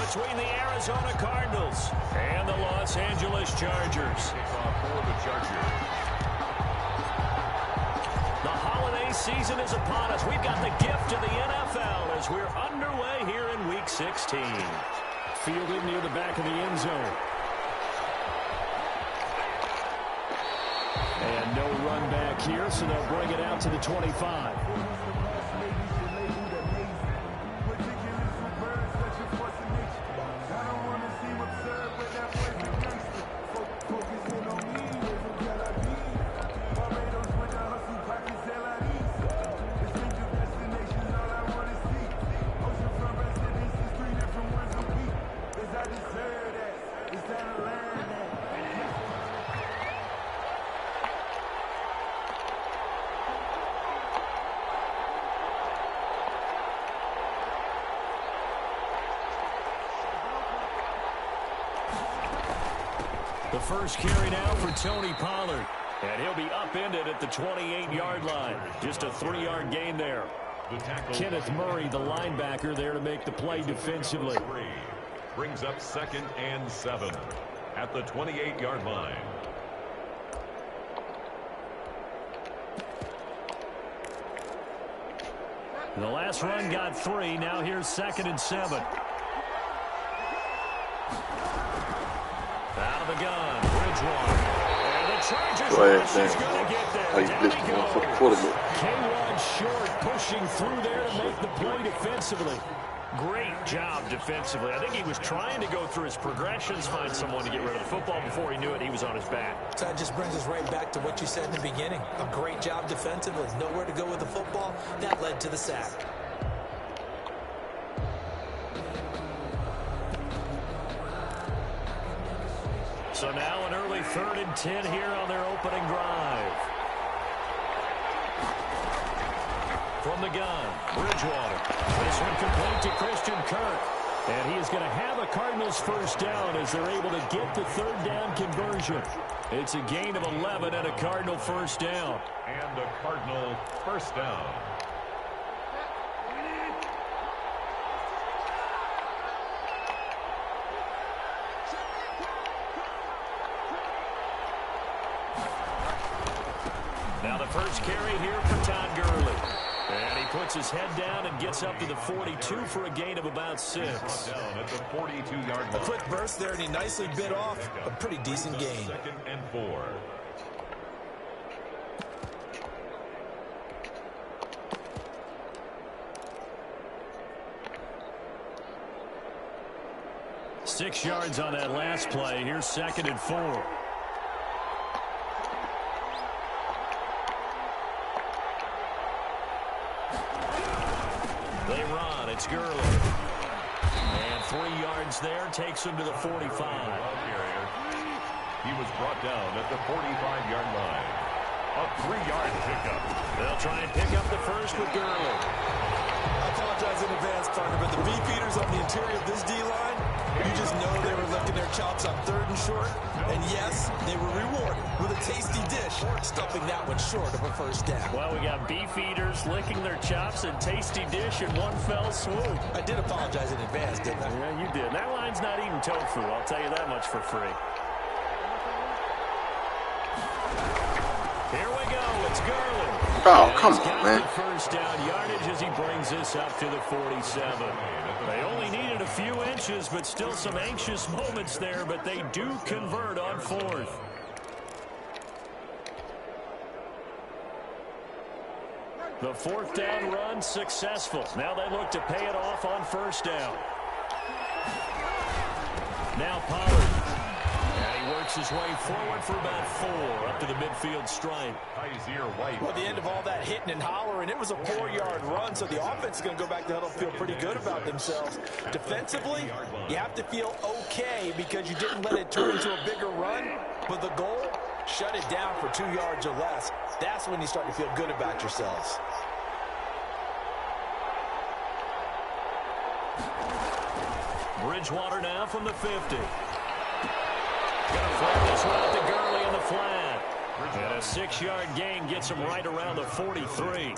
between the Arizona Cardinals and the Los Angeles Chargers. Kickoff for the Chargers. The holiday season is upon us. We've got the gift of the NFL as we're underway here in Week 16. Fielded near the back of the end zone. And no run back here, so they'll bring it out to the 25. The first carry now for Tony Pollard. And he'll be upended at the 28-yard line. Just a 3-yard gain there. Kenneth Murray, the linebacker, there to make the play defensively. Brings up 2nd and 7 at the 28-yard line. The last run got 3. Now here's 2nd and 7. Out of the gun, Bridgewater. And the Chargers is going to get there. Down he goes. K1 short, pushing through there to make the play defensively. Great job defensively. I think he was trying to go through his progressions, find someone to get rid of the football. Before he knew it, he was on his back. So that just brings us right back to what you said in the beginning. A great job defensively. Nowhere to go with the football. That led to the sack. So now an early 3rd and 10 here on their opening drive. From the gun, Bridgewater. This one complete to Christian Kirk. And he is going to have a Cardinals first down as they're able to get the 3rd down conversion. It's a gain of 11 and a Cardinal first down. And a Cardinal first down. Now the first carry here for Todd Gurley. And he puts his head down and gets up to the 42 for a gain of about 6. Down at the 42-yard line. A quick burst there, and he nicely bit off a pretty decent gain. 2nd and 4. Six yards on that last play. Here's 2nd and 4. They run. It's Gurley. And 3 yards there takes him to the 45. He was brought down at the 45-yard line. A 3-yard pickup. They'll try and pick up the first with Gurley. I apologize in advance, partner, but the beefeaters on the interior of this D-line, you just know they were licking their chops on 3rd and short. And yes, they were rewarded with a tasty dish, stuffing that one short of a first down. Well, we got beefeaters licking their chops and tasty dish in one fell swoop. I did apologize in advance, didn't I? Yeah, you did. That line's not eating tofu, I'll tell you that much for free. Here we go. It's Gurley. Oh, come on, man. First down yardage as he brings this up to the 47. They only needed a few inches, but still some anxious moments there, but they do convert on 4th. The 4th down run successful. Now they look to pay it off on first down. Now Pollard. And he works his way forward for about 4 up to the midfield stripe. Well, at the end of all that hitting and hollering, it was a 4-yard run, so the offense is going to go back to huddle, feel pretty good about themselves. Defensively, you have to feel okay because you didn't let it turn into a bigger run, but the goal, shut it down for 2 yards or less. That's when you start to feel good about yourselves. Bridgewater now from the 50. Gonna flat this one out to Gurley in the flat. And a 6-yard gain gets him right around the 43.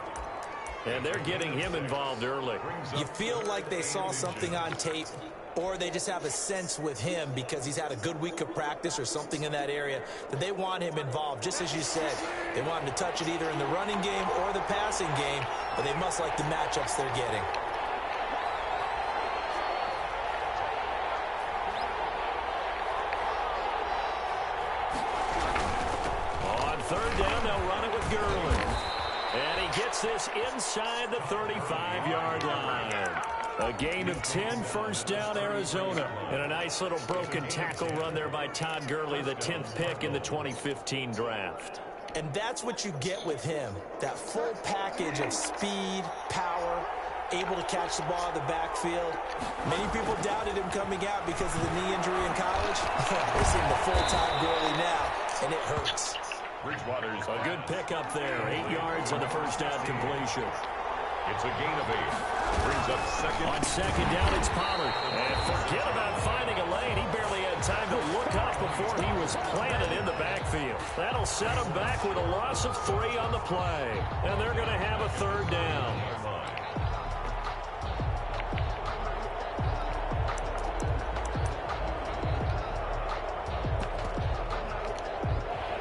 And they're getting him involved early. You feel like they saw something on tape, or they just have a sense with him because he's had a good week of practice or something in that area that they want him involved. Just as you said, they want him to touch it either in the running game or the passing game, but they must like the matchups they're getting. On third down, they'll run it with Gurley. And he gets this inside the 35-yard line. A gain of 10, first down, Arizona. And a nice little broken tackle run there by Todd Gurley, the 10th pick in the 2015 draft. And that's what you get with him, that full package of speed, power, able to catch the ball in the backfield. Many people doubted him coming out because of the knee injury in college. We're seeing the full Todd Gurley now, and it hurts. Bridgewater's a good pickup there, 8 yards on the first down completion. It's a gain of 8. Brings up second. On second down, it's Pollard. And forget about finding a lane. He barely had time to look up before he was planted in the backfield. That'll set him back with a loss of 3 on the play. And they're going to have a third down.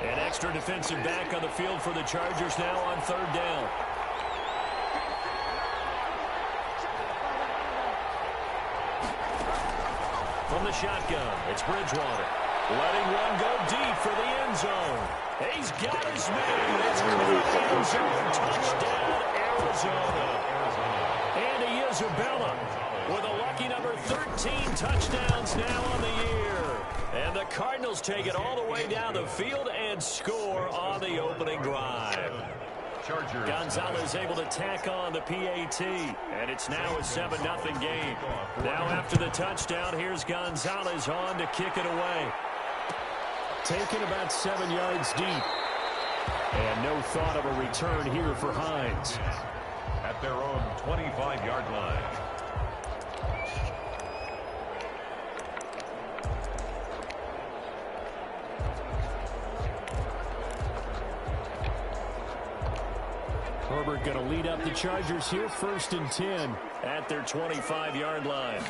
An extra defensive back on the field for the Chargers now on third down. From the shotgun, it's Bridgewater. Letting one go deep for the end zone. He's got his man. It's end zone. Touchdown, Arizona. Andy Isabella with a lucky number 13 touchdowns now on the year. And the Cardinals take it all the way down the field and score on the opening drive. Gonzalez able to tack on the PAT, and it's now a 7-0 game. Now after the touchdown, here's Gonzalez on to kick it away. Taken about 7 yards deep. And no thought of a return here for Hines. At their own 25-yard line. Herbert going to lead up the Chargers here, 1st and 10 at their 25-yard line.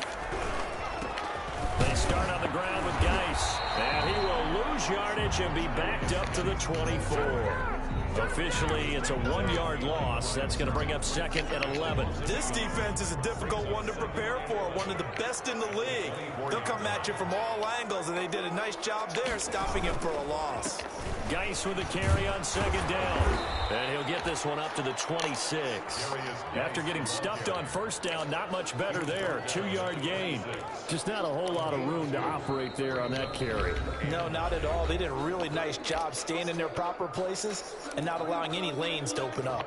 They start on the ground with Geis, and he will lose yardage and be backed up to the 24. Officially, it's a 1-yard loss. That's going to bring up 2nd and 11. This defense is a difficult one to prepare for, one of the best in the league. They'll come at you from all angles, and they did a nice job there stopping him for a loss. Geis with a carry on 2nd down. And he'll get this one up to the 26. After getting stuffed on 1st down, not much better there. 2-yard gain. Just not a whole lot of room to operate there on that carry. No, not at all. They did a really nice job staying in their proper places and not allowing any lanes to open up.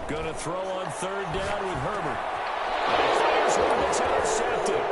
Going to throw on 3rd down with Herbert. Fires one that's intercepted.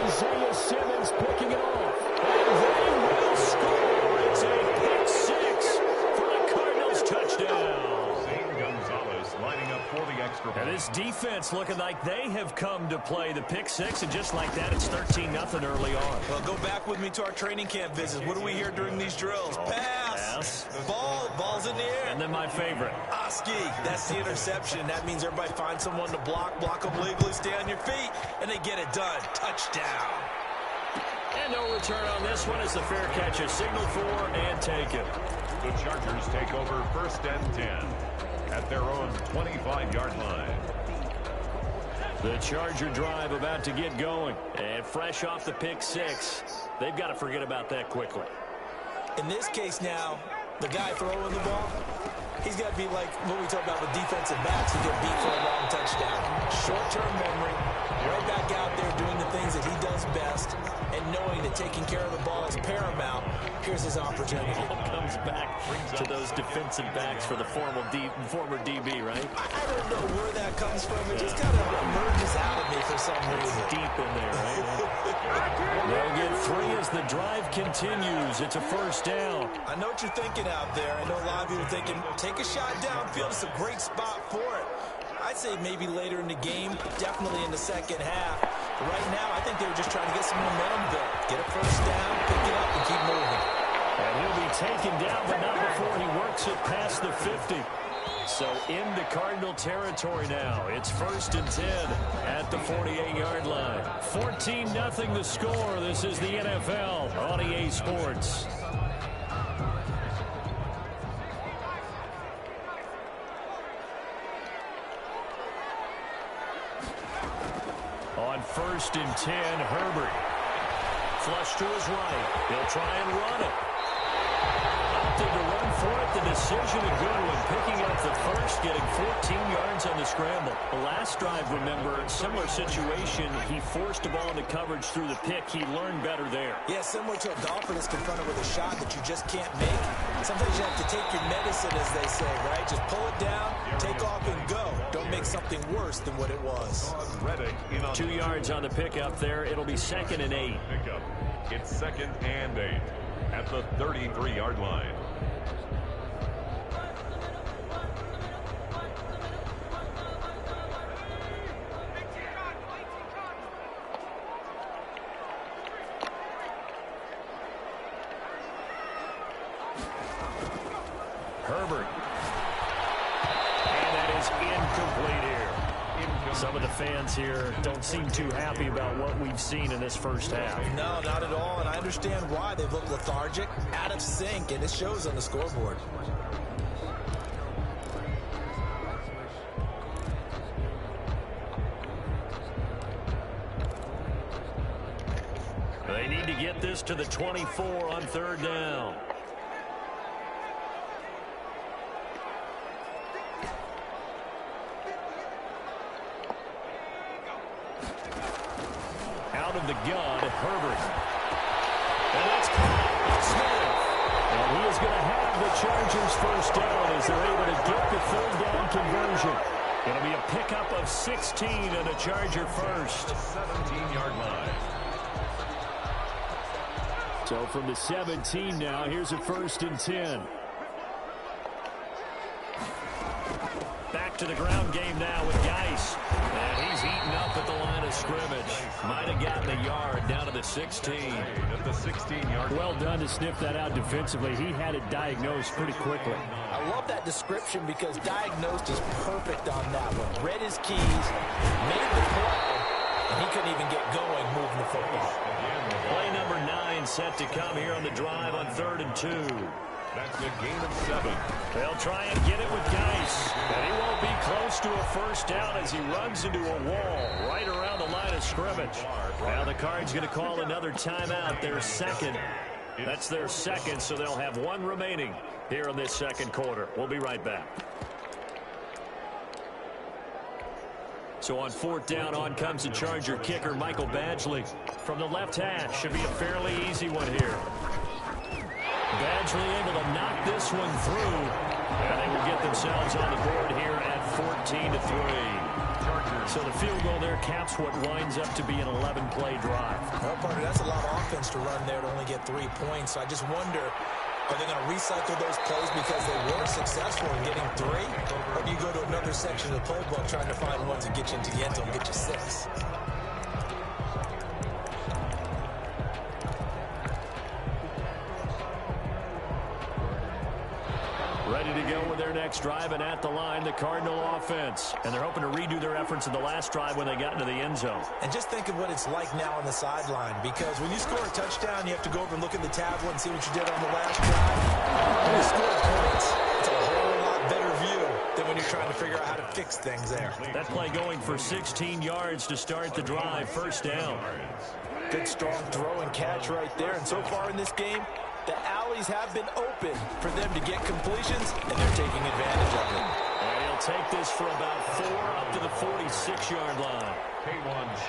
Isaiah Simmons picking it off. And they will score. It's a pick 6 for the Cardinals touchdown. Zane Gonzalez lining up for the extra point. And this defense looking like they have come to play the pick 6, and just like that, it's 13-0 early on. Well, go back with me to our training camp visits. What do we hear during these drills? Pass. Ball's in the air. And then my favorite. Oski, that's the interception. That means everybody finds someone to block them legally, stay on your feet, and they get it done. Touchdown. And no return on this one as the fair catch is signaled for and taken. The Chargers take over 1st and 10 at their own 25-yard line. The Charger drive about to get going. And fresh off the pick 6, they've got to forget about that quickly. In this case now, the guy throwing the ball, he's got to be like what we talk about with defensive backs who get beat for a long touchdown. Short-term memory, right back out there doing the things that he does best, and knowing that taking care of the ball is paramount, here's his opportunity. It all comes back to those defensive backs for the former DB, right? I don't know where that comes from. It just kind of emerges out of me for some reason. Deep in there, right? They'll get 3 as the drive continues. It's a first down. I know what you're thinking out there. I know a lot of people are thinking, take a shot downfield. It's a great spot for it. I'd say maybe later in the game, definitely in the second half. But right now, I think they were just trying to get some momentum built. Get a first down, pick it up, and keep moving. And he'll be taken down, but not before he works it past the 50. So into Cardinal territory now. It's 1st and 10 at the 48-yard line. 14-0 the score. This is the NFL on EA Sports. On 1st and 10, Herbert. Flush to his right. He'll try and run it. Opted to run for it. The decision a good one. Picking up the first, getting 14 yards on the scramble. The last drive, remember, similar situation. He forced the ball into coverage through the pick. He learned better there. Yeah, similar to a golfer that's confronted with a shot that you just can't make. Sometimes you have to take your medicine, as they say, right? Just pull it down, take off, and go. Don't make something worse than what it was. 2 yards on the pickup there. It'll be 2nd and 8. Pickup. It's 2nd and 8 at the 33-yard line. Herbert. And that is incomplete here. Some of the fans here don't seem too happy about what we've seen in this first half. No, not at all, and I understand why. They've looked lethargic, out of sync, and it shows on the scoreboard. They need to get this to the 24 on 3rd down. Out of the gun, Herbert. And that's caught. Smith. And he is going to have the Chargers first down as they're able to get the 3rd down conversion. It'll be a pickup of 16 and a Charger first. 17-yard line. So from the 17 now, here's a 1st and 10. Back to the ground game now with Geis. And he's eaten up at the line of scrimmage. Might have gotten a yard down to the 16. At the 16-yard line. Well done to sniff that out defensively. He had it diagnosed pretty quickly. I love that description because diagnosed is perfect on that one. Read his keys, made the play, and he couldn't even get going moving the football. Play number 9 set to come here on the drive on 3rd and 2. That's a gain of 7. They'll try and get it with Geis. And he won't be close to a first down as he runs into a wall right around the line of scrimmage. Now the Cards going to call another timeout. Their second. That's their second, so they'll have 1 remaining here in this 2nd quarter. We'll be right back. So on 4th down, on comes the Charger kicker, Michael Badgley. From the left hash, should be a fairly easy one here. Badgley able to knock this one through. And they will get themselves on the board here at 14-3. So the field goal there caps what winds up to be an 11-play drive. Well, partner, that's a lot of offense to run there to only get 3 points. So I just wonder, are they going to recycle those plays because they were successful in getting 3? Or do you go to another section of the playbook trying to find ones that get you into the end zone and get you 6? Ready to go with their next drive, and at the line, the Cardinal offense. And they're hoping to redo their efforts in the last drive when they got into the end zone. And just think of what it's like now on the sideline, because when you score a touchdown, you have to go over and look at the tablet and see what you did on the last drive. When you score points, it's a whole lot better view than when you're trying to figure out how to fix things there. That play going for 16 yards to start the drive, first down. Good, strong throw and catch right there. And so far in this game, the alleys have been open for them to get completions, and they're taking advantage of it. And he'll take this for about 4 up to the 46-yard line.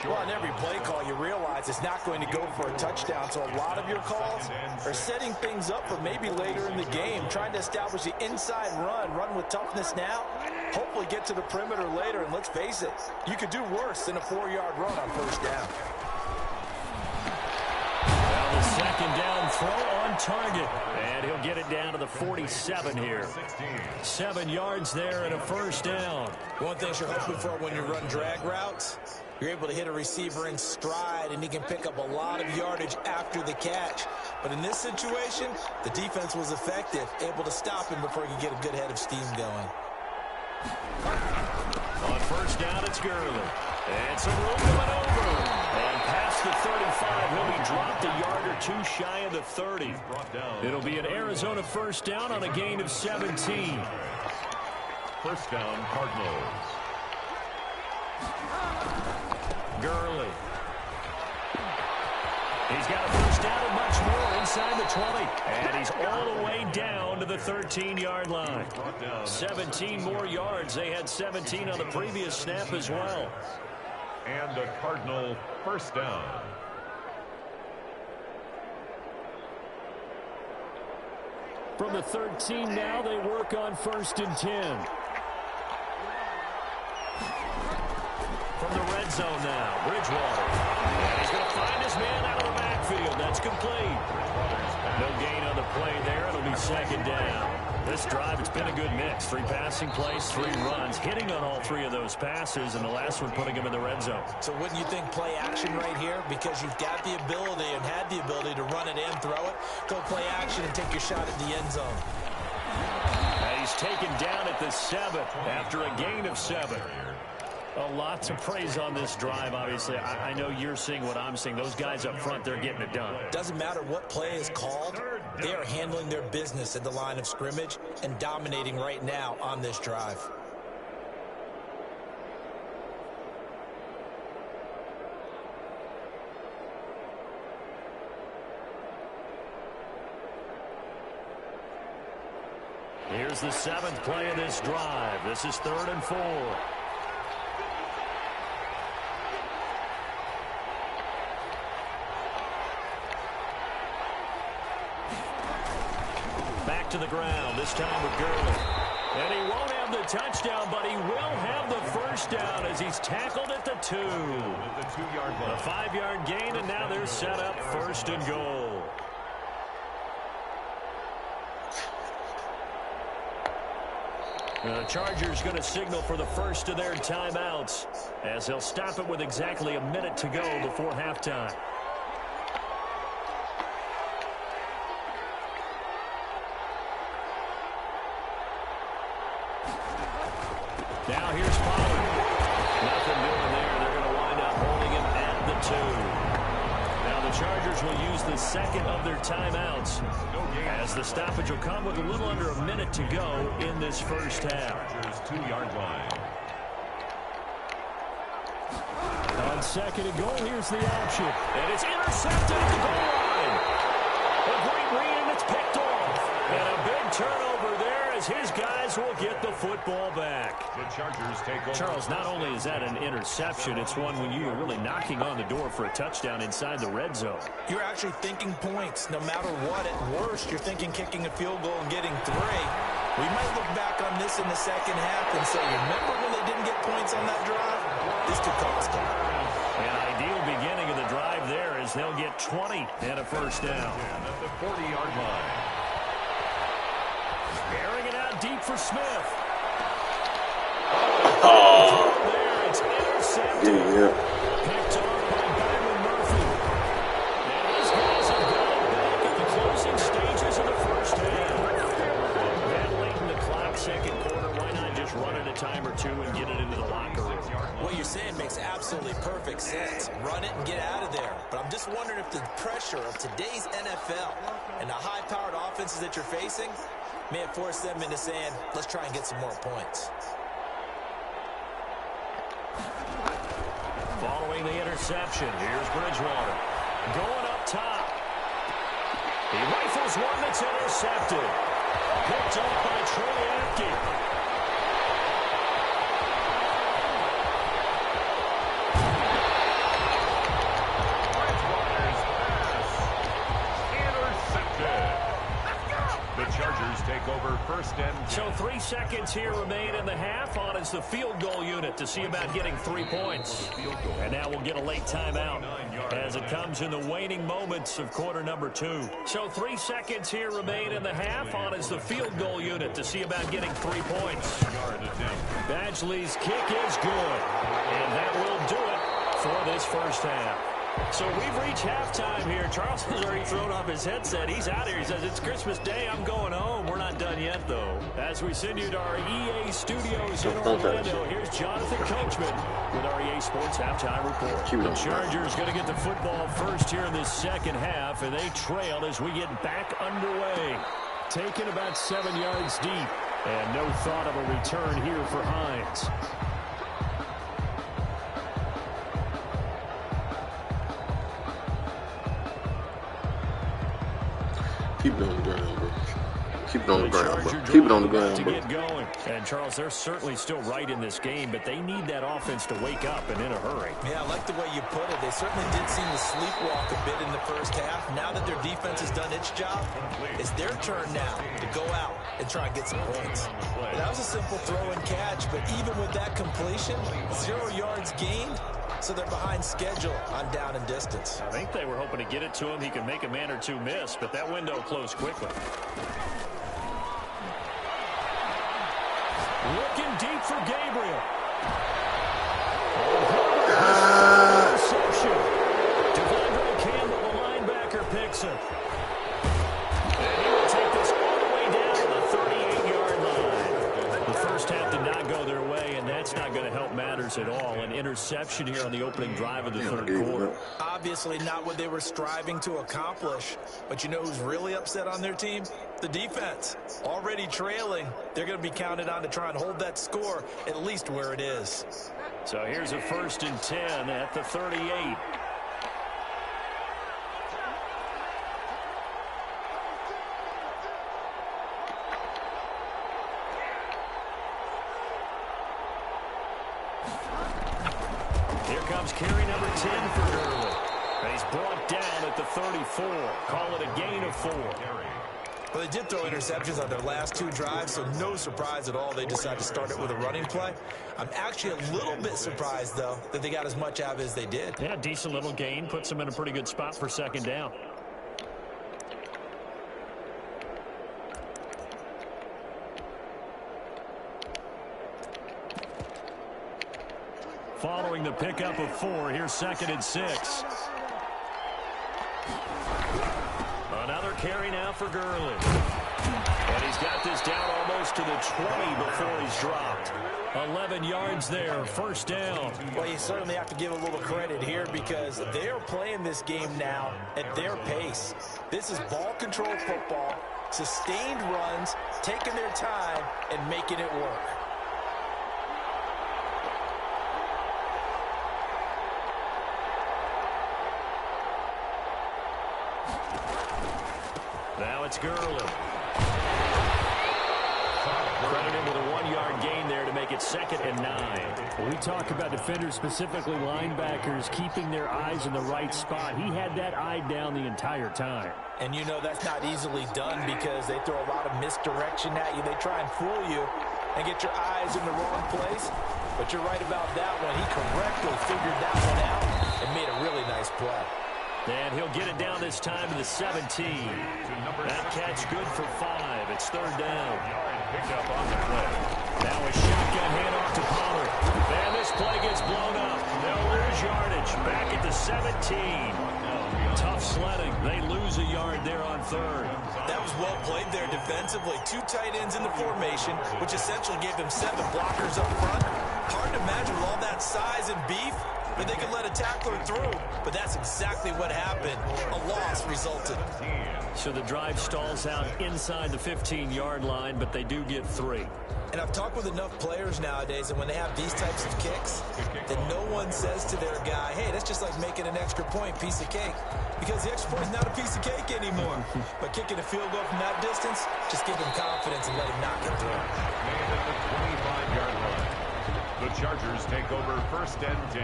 Well, on every play call, you realize it's not going to go for a touchdown. So a lot of your calls are setting things up for maybe later in the game, trying to establish the inside run with toughness now, hopefully get to the perimeter later. And let's face it, you could do worse than a 4-yard run on first down. Well, the second down throw on target. And he'll get it down to the 47 here. 7 yards there and a first down. One thing you're hoping for when you run drag routes, you're able to hit a receiver in stride, and he can pick up a lot of yardage after the catch. But in this situation, the defense was effective, able to stop him before he could get a good head of steam going. On first down, it's Gurley. And some room coming over. And past the 35, he'll be dropped a yard or two shy of the 30. It'll be an Arizona first down on a gain of 17. First down, Cardinals. Gurley. He's got a first down and much more inside the 20. And he's all the way down to the 13-yard line. 17 more yards. They had 17 on the previous snap as well. And a Cardinal first down. From the 13 now, they work on 1st and 10. From the red zone now, Bridgewater. And he's going to find his man out of the backfield. That's complete. No gain on the play there. It'll be second down. This drive, it's been a good mix. 3 passing plays, 3 runs, hitting on all 3 of those passes, and the last one putting him in the red zone. So wouldn't you think play action right here? Because you've got the ability and had the ability to run it and throw it. Go play action and take your shot at the end zone. He's taken down at the 7 after a gain of 7. A lot to praise on this drive, obviously. I know you're seeing what I'm seeing. Those guys up front, they're getting it done. Doesn't matter what play is called. They are handling their business at the line of scrimmage and dominating right now on this drive. Here's the 7th play of this drive. This is 3rd and 4. Back to the ground, this time with Gurley. And he won't have the touchdown, but he will have the first down as he's tackled at the 2. A 5-yard gain, and now they're set up 1st and goal. The Chargers going to signal for the first of their timeouts as they'll stop it with exactly a minute to go before halftime. Now here's Pollard. Nothing doing there. They're going to wind up holding him at the 2. Now the Chargers will use the second of their timeouts as the stoppage will come with a little under a minute to go in this first half. Chargers 2-yard line. On 2nd and goal, here's the option. And it's intercepted at the goal line. A great read, and it's picked off. And a big turnover there as his guys will get the football back. The Chargers take over. Charles, not only is that an interception, it's one when you are really knocking on the door for a touchdown inside the red zone. You're actually thinking points. No matter what, at worst, you're thinking kicking a field goal and getting 3. We might look back on this in the second half and say, remember when they didn't get points on that drive? This could cost them. An ideal beginning of the drive there as they'll get 20 and a first down. At the 40-yard line. Airing it out deep for Smith. Oh, There, it's intercepted. yeah. Picked off by Byron Murphy. And these guys have got it back at the closing stages of the first half. That late in the clock, second quarter, why not just run it a time or two and get it into the locker room? What you're saying makes absolutely perfect sense. Run it and get out of there. But I'm just wondering if the pressure of today's NFL and the high-powered offenses that you're facing may have forced them into saying, let's try and get some more points. Following the interception, here's Bridgewater. Going up top. He rifles one that's intercepted. Picked up by Troy Apke. seconds here remain in the half. On is the field goal unit to see about getting 3 points. And now we'll get a late timeout as it comes in the waning moments of quarter number 2. So 3 seconds here remain in the half. On is the field goal unit to see about getting 3 points. Badgley's kick is good. And that will do it for this first half. So we've reached halftime here. Charles has already thrown off his headset. He's out here. He says, it's Christmas Day. I'm going home. We're not done yet, though. As we send you to our EA studios in Orlando, here's Jonathan Coachman with our EA Sports Halftime Report. The Chargers going to get the football first here in this second half, and they trail as we get back underway. Taken about 7 yards deep, and no thought of a return here for Hines. Keep it on the ground, bro. Keep it on the ground, bro. Keep it on the ground, bro. And, Charles, they're certainly still right in this game, but they need that offense to wake up and in a hurry. Yeah, I like the way you put it. They certainly did seem to sleepwalk a bit in the first half. Now that their defense has done its job, it's their turn now to go out and try and get some points. That was a simple throw and catch, but even with that completion, 0 yards gained. So they're behind schedule on down and distance. I think they were hoping to get it to him. He could make a man or two miss, but that window closed quickly. Looking deep for Gabriel. Interception. Devondre Campbell, the linebacker, picks him. And he will take this all the way down to the 38-yard line. The first half did not go their way, and that's not going to help matters at all. An interception here on the opening drive of the third quarter. Obviously not what they were striving to accomplish. But you know who's really upset on their team? The defense. Already trailing. They're going to be counted on to try and hold that score at least where it is. So here's a 1st and 10 at the 38. Carry number 10 for Gurley. And he's brought down at the 34. Call it a gain of 4. Well, they did throw interceptions on their last 2 drives, so no surprise at all they decided to start it with a running play. I'm actually a little bit surprised, though, that they got as much out of it as they did. Yeah, decent little gain. Puts them in a pretty good spot for 2nd down. Following the pickup of 4, here's 2nd and 6. Another carry now for Gurley. And he's got this down almost to the 20 before he's dropped. 11 yards there, 1st down. Well, you certainly have to give a little credit here because they're playing this game now at their pace. This is ball control football, sustained runs, taking their time, and making it work. Now it's Gurley. Credited with a 1-yard gain there to make it 2nd and 9. We talk about defenders, specifically linebackers, keeping their eyes in the right spot. He had that eye down the entire time. And you know that's not easily done because they throw a lot of misdirection at you. They try and fool you and get your eyes in the wrong place. But you're right about that one. He correctly figured that one out and made a really nice play. And he'll get it down this time to the 17. That catch good for 5. It's 3rd down. Picked up on the play. Now a shotgun handoff to Pollard. And this play gets blown up. They'll lose yardage. Back at the 17. Tough sledding. They lose a yard there on 3rd. That was well played there defensively. 2 tight ends in the formation, which essentially gave them 7 blockers up front. Hard to imagine with all that size and beef that they could let a tackler through, but that's exactly what happened. A loss resulted. So the drive stalls out inside the 15-yard line, but they do get 3. And I've talked with enough players nowadays, and when they have these types of kicks, that no one says to their guy, hey, that's just like making an extra point, piece of cake. Because the extra point is not a piece of cake anymore. But kicking a field goal from that distance, just give him confidence and let him knock it through. At the 25-yard line. The Chargers take over 1st and 10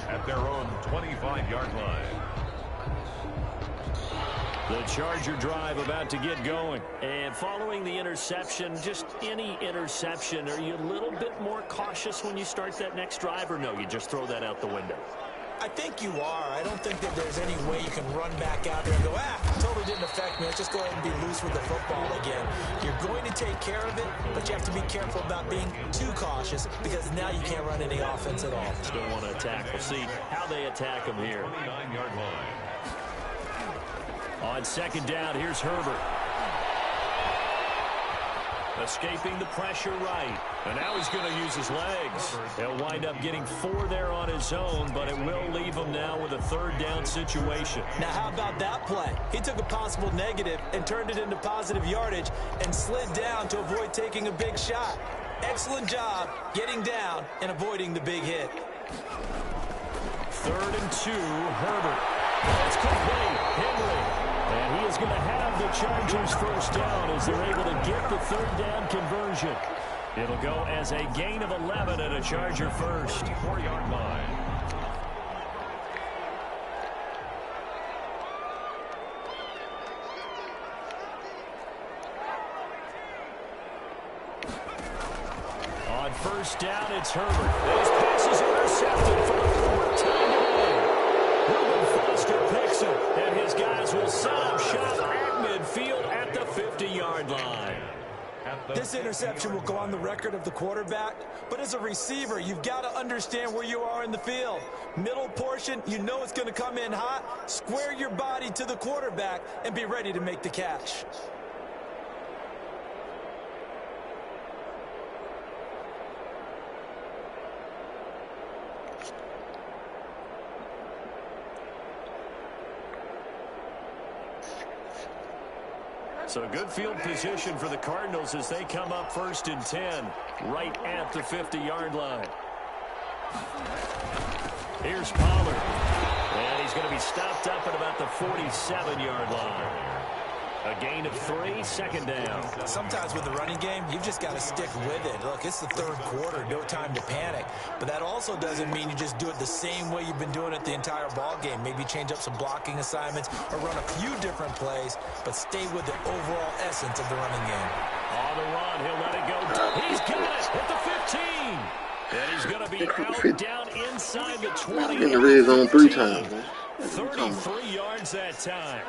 at their own 25-yard line. The Charger drive about to get going. And following the interception, just any interception, are you a little bit more cautious when you start that next drive, or no, you just throw that out the window? I think you are. I don't think that there's any way you can run back out there and go, totally didn't affect me. Let's just go ahead and be loose with the football again. You're going to take care of it, but you have to be careful about being too cautious because now you can't run any offense at all. Still want to attack. We'll see how they attack him here. 29-yard line. On second down, here's Herbert. Escaping the pressure right. And now he's going to use his legs. He'll wind up getting 4 there on his own, but it will leave him now with a third down situation. Now, how about that play? He took a possible negative and turned it into positive yardage and slid down to avoid taking a big shot. Excellent job getting down and avoiding the big hit. 3rd and 2, Herbert. That's complete. Henry. And he is going to have the Chargers first down as they're able to get the third down conversion. It'll go as a gain of 11 and a Charger first. 4-yard line. On first down, it's Herbert. Those passes are intercepted for the 4th time today. Reuben Foster picks it, and his guys will set up shop at midfield at the 50-yard line. This interception will go on the record of the quarterback, but as a receiver, you've got to understand where you are in the field. Middle portion, you know it's going to come in hot. Square your body to the quarterback and be ready to make the catch. So good field position for the Cardinals as they come up 1st and 10, right at the 50-yard line. Here's Pollard. And he's going to be stopped up at about the 47-yard line. A gain of 3, second down. Sometimes with the running game, you've just got to stick with it. Look, it's the 3rd quarter, no time to panic. But that also doesn't mean you just do it the same way you've been doing it the entire ball game. Maybe change up some blocking assignments or run a few different plays, but stay with the overall essence of the running game. On the run, he'll let it go. He's got it at the 15. And he's going to be out down inside the 20. In the red zone 3 times, man. 33 yards that time.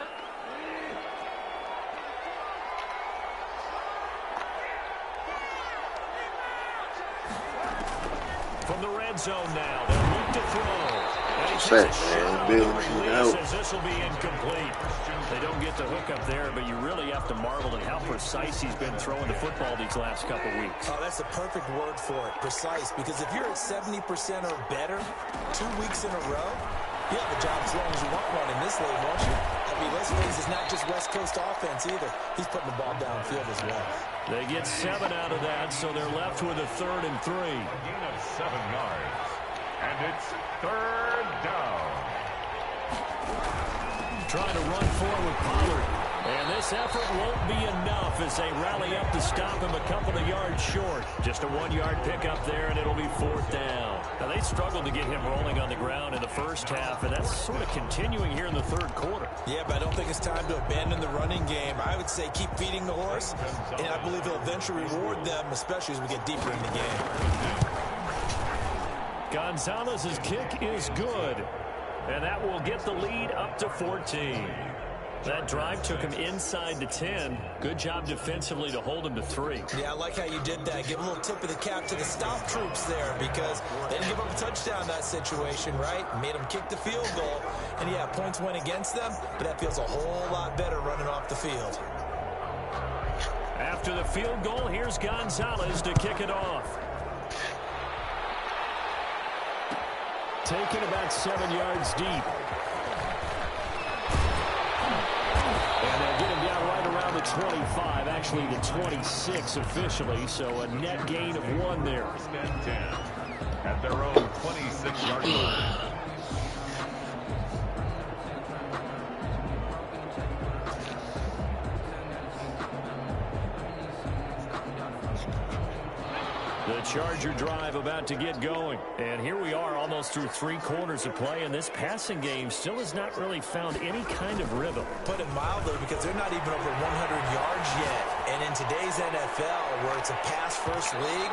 From the red zone now, they'll look to throw. And he takes a shot on the release as this will be incomplete. They don't get the hook up there, but you really have to marvel at how precise he's been throwing the football these last couple weeks. Oh, that's the perfect word for it, precise, because if you're at 70% or better 2 weeks in a row, you have a job as long as you want one in this league, won't you? I mean, let's face it, it's not just West Coast offense either. He's putting the ball downfield as well. They get 7 out of that, so they're left with a 3rd and 3. A gain of 7 yards. And it's 3rd down. Trying to run forward with Pollard. And this effort won't be enough as they rally up to stop him a couple of yards short. Just a 1-yard pickup there, and it'll be 4th down. Now, they struggled to get him rolling on the ground in the first half, and that's sort of continuing here in the 3rd quarter. Yeah, but I don't think it's time to abandon the running game. I would say keep feeding the horse, and I believe he'll eventually reward them, especially as we get deeper in the game. Gonzalez's kick is good, and that will get the lead up to 14. That drive took him inside the 10. Good job defensively to hold him to 3. Yeah, I like how you did that. Give a little tip of the cap to the stop troops there because they didn't give up a touchdown in that situation, right? Made them kick the field goal. And, yeah, points went against them, but that feels a whole lot better running off the field. After the field goal, here's Gonzalez to kick it off. Taken about 7 yards deep. And they'll get him down right around the 25, actually the 26 officially, so a net gain of 1 there. 1st and 10 at their own 26-yard line. The Charger drive about to get going. And here we are almost through 3 quarters of play, and this passing game still has not really found any kind of rhythm. Put it mildly, because they're not even over 100 yards yet. And in today's NFL, where it's a pass-first league,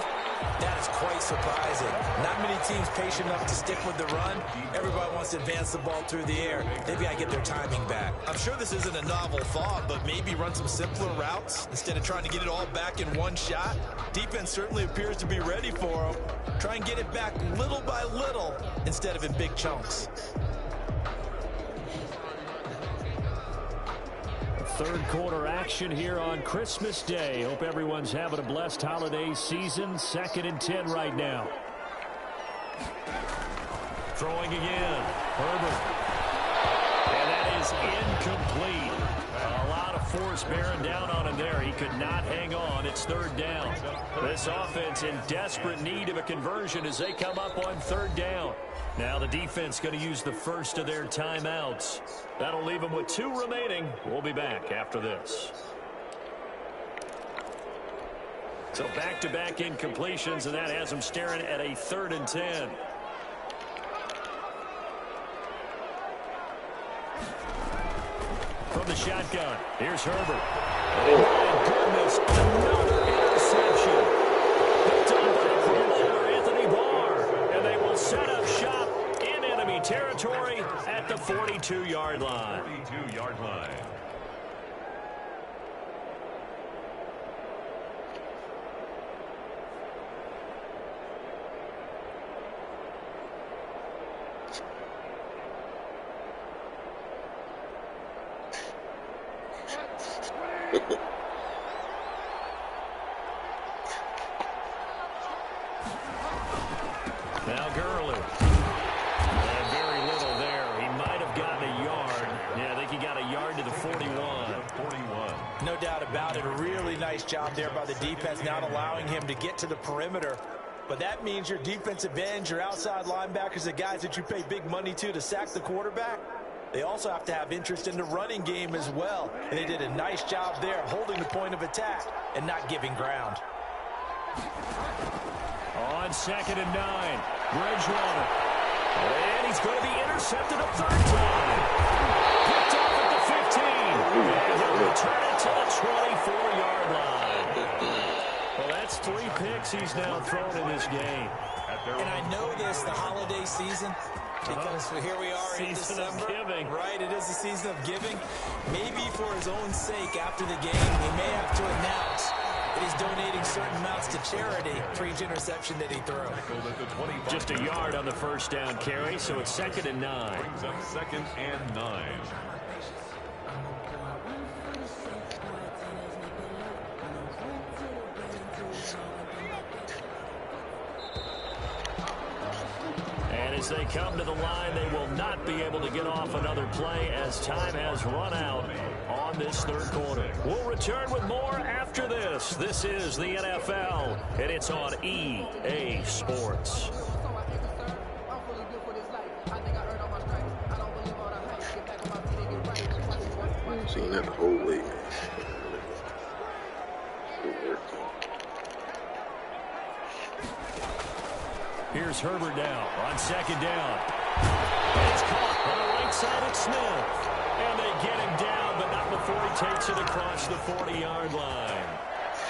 that is quite surprising. Not many teams patient enough to stick with the run. Everybody wants to advance the ball through the air. They've got to get their timing back. I'm sure this isn't a novel thought, but maybe run some simpler routes instead of trying to get it all back in one shot. Defense certainly appears to be ready for them. Try and get it back little by little instead of in big chunks. Third quarter action here on Christmas Day. Hope everyone's having a blessed holiday season. 2nd and 10 right now. Throwing again. Herbert. And that is incomplete. A lot of force bearing down on him there. He could not hang on. It's 3rd down. This offense in desperate need of a conversion as they come up on 3rd down. Now the defense going to use the first of their timeouts. That'll leave them with 2 remaining. We'll be back after this. So back-to-back incompletions, and that has them staring at a 3rd and 10. From the shotgun, here's Herbert. Oh, my goodness, another interception. And they will set up shop in enemy territory at the 42-yard line. 42-yard line. Now Gurley. And very little there. He might have gotten a yard. Yeah, I think he got a yard to the 41. No doubt about it. A really nice job there by the defense, not allowing him to get to the perimeter. But that means your defensive ends, your outside linebackers, the guys that you pay big money to sack the quarterback, they also have to have interest in the running game as well. And they did a nice job there holding the point of attack and not giving ground. On 2nd and 9, Bridgewater. And he's going to be intercepted a 3rd time. Picked off at the 15. And he'll return it to the 24-yard line. Well, that's 3 picks he's now thrown in this game. And I know this, the holiday season, because here we are in December. Season of giving. Right, it is the season of giving. Maybe for his own sake after the game, he may have to announce that he's donating certain amounts to charity for each interception that he threw. Just a yard on the 1st down carry, so it's 2nd and 9. Brings up 2nd and 9. And as they come to the line, they will not be able to get off another play as time has run out on this 3rd quarter. We'll return with more after this. This is the NFL, and it's on EA Sports. I've seen that the whole way. Here's Herbert now on 2nd down. It's caught on the right side of Smith. And they get him down, but not before he takes it across the 40-yard line.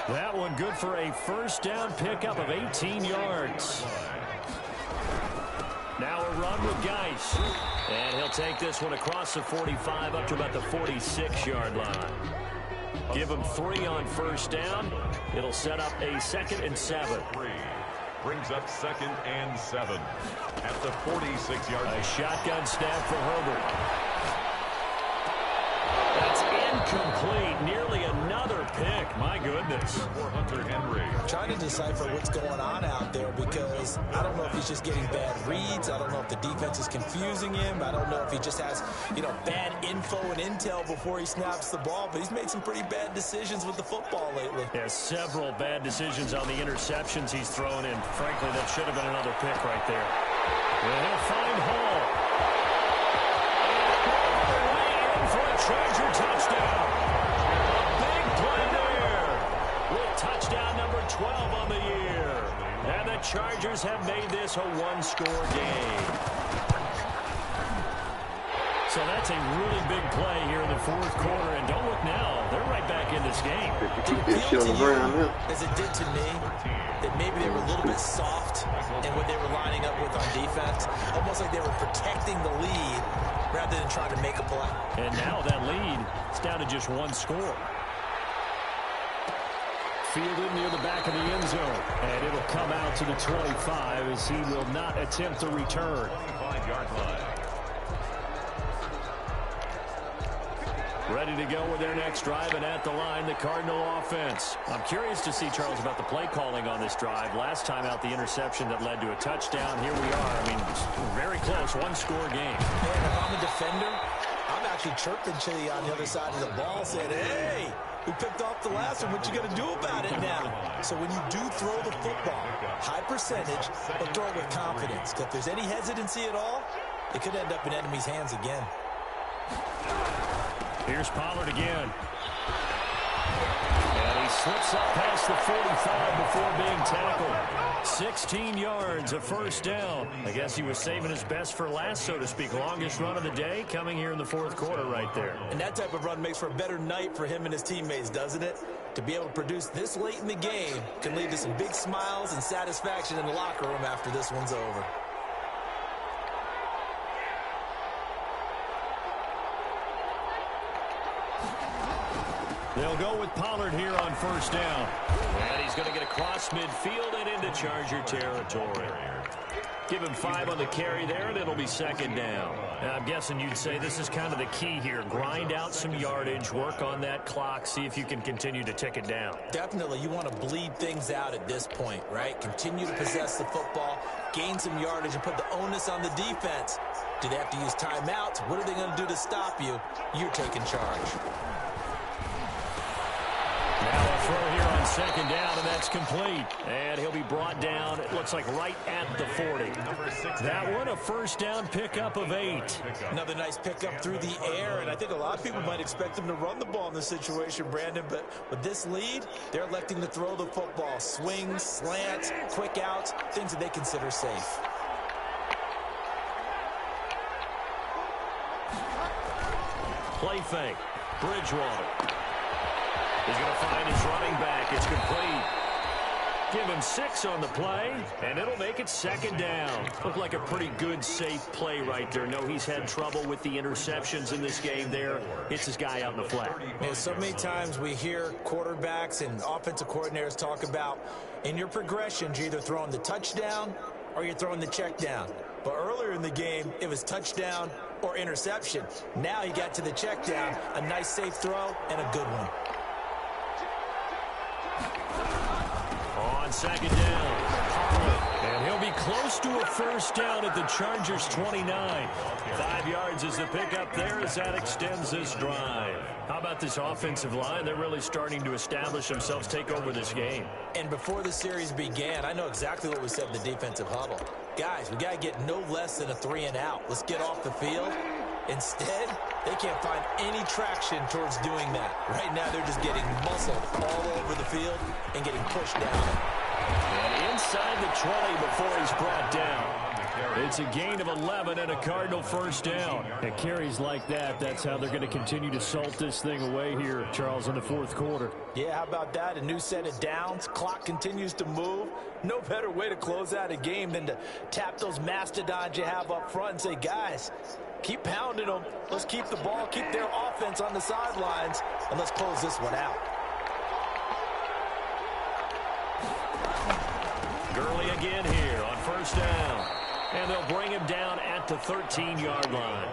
That one good for a 1st down pickup of 18 yards. Now a run with Geis. And he'll take this one across the 45 up to about the 46-yard line. Give him 3 on 1st down. It'll set up a 2nd and 7. Brings up 2nd and 7 at the 46-yard line. A shotgun snap for Herbert. That's incomplete. Nearly another pick. My goodness. For Hunter Henry. Trying to decipher what's going on out there, because I don't know if he's just getting bad reads. I don't know if the defense is confusing him. I don't know if he just has, bad info and intel before he snaps the ball. But he's made some pretty bad decisions with the football lately. Yeah, several bad decisions on the interceptions he's thrown in. Frankly, that should have been another pick right there. Well, he'll find Hall. For a Charger touchdown. A big play there with touchdown number 12 on the year. Chargers have made this a one-score game. So that's a really big play here in the fourth quarter. And don't look now. They're right back in this game. Keep that shit on the ground here. As it did to me, that maybe they were a little bit soft in what they were lining up with on defense. Almost like they were protecting the lead rather than trying to make a play. And now that lead is down to just one score. Fielded near the back of the end zone. And it'll come out to the 25 as he will not attempt to return. 25-yard line. Ready to go with their next drive, and at the line, the Cardinal offense. I'm curious to see, Charles, about the play calling on this drive. Last time out, the interception that led to a touchdown. Here we are. I mean, very close, one-score game. Man, if I'm a defender, I'm actually chirping Chili on the other side of the ball, saying, hey, we picked off the last one. What you going to do about it now? So when you do throw the football, high percentage, but throw it with confidence. If there's any hesitancy at all, it could end up in enemy's hands again. Here's Pollard again. And he slips up past the 45 before being tackled. 16 yards, a first down. I guess he was saving his best for last, so to speak. Longest run of the day coming here in the fourth quarter right there. And that type of run makes for a better night for him and his teammates, doesn't it? To be able to produce this late in the game can lead to some big smiles and satisfaction in the locker room after this one's over. They'll go with Pollard here on first down. And he's going to get across midfield and into Charger territory. Give him 5 on the carry there, and it'll be second down. And I'm guessing you'd say this is kind of the key here. Grind out some yardage, work on that clock, see if you can continue to tick it down. Definitely. You want to bleed things out at this point, right? Continue to possess the football, gain some yardage, and put the onus on the defense. Do they have to use timeouts? What are they going to do to stop you? You're taking charge. Now a throw here on second down, and that's complete. And he'll be brought down, it looks like right at the 40. That one, a first down pickup of 8. Another nice pickup through the air, and I think a lot of people might expect them to run the ball in this situation, Brandon, but with this lead, they're electing to throw the football. Swings, slants, quick outs, things that they consider safe. Play fake. Bridgewater. He's going to find his running back. It's complete. Give him 6 on the play, and it'll make it second down. Looked like a pretty good, safe play right there. No, he's had trouble with the interceptions in this game there. Hits his guy out in the flat. Man, so many times we hear quarterbacks and offensive coordinators talk about in your progressions, you're either throwing the touchdown or you're throwing the check down. But earlier in the game, it was touchdown or interception. Now he got to the check down, a nice safe throw, and a good one. On second down, and he'll be close to a first down at the Chargers' 29. 5 yards is the pickup there as that extends this drive. How about this offensive line? They're really starting to establish themselves, take over this game. And before the series began, I know exactly what we said in the defensive huddle. Guys, we got to get no less than a 3 and out. Let's get off the field. Instead, they can't find any traction towards doing that. Right now, they're just getting muscled all over the field and getting pushed down. And inside the 20 before he's brought down. It's a gain of 11 and a Cardinal first down. And carries like that, that's how they're going to continue to salt this thing away here, Charles, in the fourth quarter. Yeah, how about that? A new set of downs. Clock continues to move. No better way to close out a game than to tap those mastodons you have up front and say, guys, keep pounding them. Let's keep the ball, keep their offense on the sidelines, and let's close this one out. Gurley again here on first down. And they'll bring him down at the 13-yard line.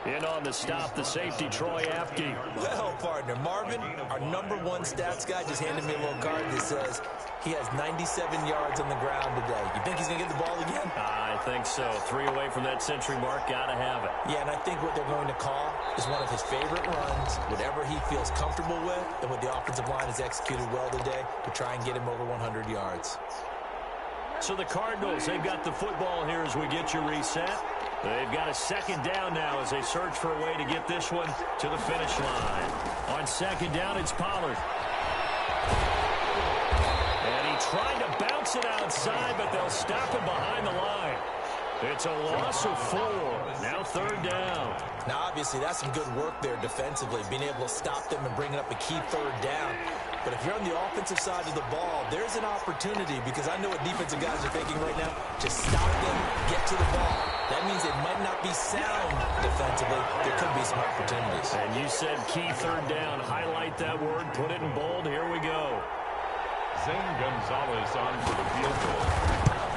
In on the stop, the safety, Troy Apke. Well, partner, Marvin, our #1 stats guy, just handed me a little card that says he has 97 yards on the ground today. You think he's going to get the ball again? I think so. 3 away from that century mark. Got to have it. Yeah, and I think what they're going to call is one of his favorite runs, whatever he feels comfortable with, and what the offensive line has executed well today to try and get him over 100 yards. So the Cardinals, they've got the football here as we get you reset. They've got a second down now as they search for a way to get this one to the finish line. On second down, it's Pollard. And he tried to bounce it outside, but they'll stop him behind the line. It's a loss of 4. Now 3rd down. Now, obviously, that's some good work there defensively, being able to stop them and bringing up a key 3rd down. But if you're on the offensive side of the ball, there's an opportunity, because I know what defensive guys are thinking right now. Just stop them, get to the ball. That means it might not be sound defensively. There could be some opportunities. And you said key 3rd down. Highlight that word, put it in bold. Here we go. Zane Gonzalez on for the field goal.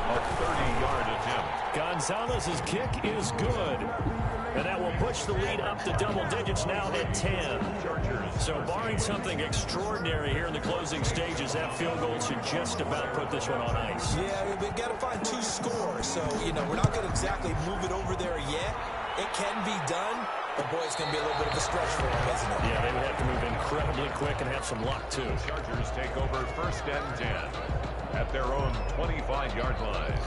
A 30-yard attempt. Gonzalez's kick is good. And that will push the lead up to double digits now at 10. So barring something extraordinary here in the closing stages, that field goal should just about put this one on ice. Yeah, we've got to find 2 scores. So, you know, we're not going to exactly move it over there yet. It can be done. But, boy, it's going to be a little bit of a stretch for them, isn't it? Yeah, they would have to move incredibly quick and have some luck, too. The Chargers take over 1st and 10 at their own 25-yard line.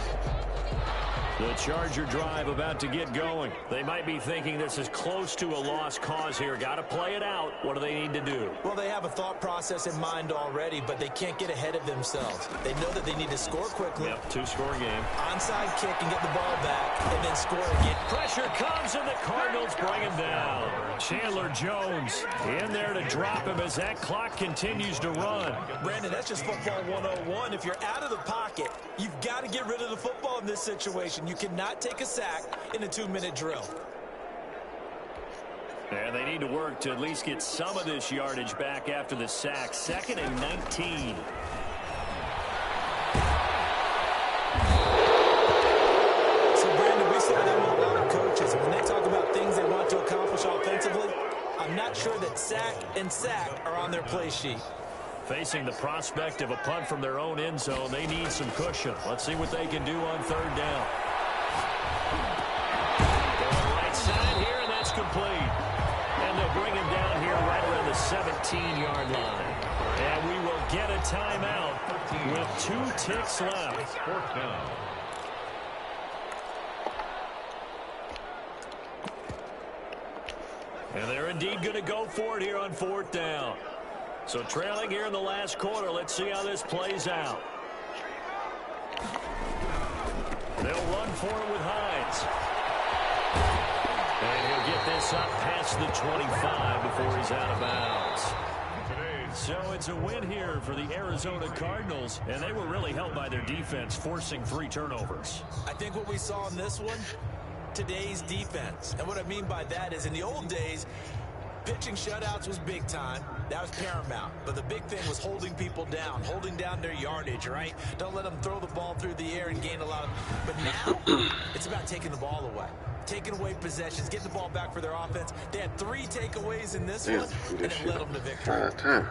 The Charger drive about to get going. They might be thinking this is close to a lost cause here. Got to play it out. What do they need to do? Well, they have a thought process in mind already, but they can't get ahead of themselves. They know that they need to score quickly. Yep, 2-score game. Onside kick and get the ball back, and then score again. Pressure comes, and the Cardinals bring him down. Chandler Jones in there to drop him as that clock continues to run. Brandon, that's just football 101. If you're out of the pocket, you've got to get rid of the football in this situation. You cannot take a sack in a 2-minute drill. And they need to work to at least get some of this yardage back after the sack. 2nd and 19. So, Brandon, we saw them with a lot of coaches. When they talk about things they want to accomplish offensively, I'm not sure that sack and sack are on their play sheet. Facing the prospect of a punt from their own end zone, they need some cushion. Let's see what they can do on 3rd down. Right side here, and that's complete. And they'll bring him down here right around the 17-yard line. And we will get a timeout with 2 ticks left. 4th down. And they're indeed going to go for it here on 4th down. So trailing here in the last quarter, let's see how this plays out. They'll run for it with Hines. And he'll get this up past the 25 before he's out of bounds. So it's a win here for the Arizona Cardinals, and they were really helped by their defense, forcing 3 turnovers. I think what we saw in this one, today's defense. And what I mean by that is in the old days, pitching shutouts was big time. That was paramount. But the big thing was holding people down, holding down their yardage, right? Don't let them throw the ball through the air and gain a lot of... But now, it's about taking the ball away. Taking away possessions, getting the ball back for their offense. They had 3 takeaways in this one, and it led them to victory.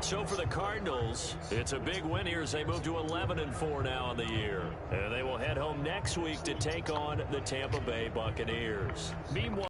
So for the Cardinals, it's a big win here as they move to 11-4 now on the year. And they will head home next week to take on the Tampa Bay Buccaneers. Meanwhile,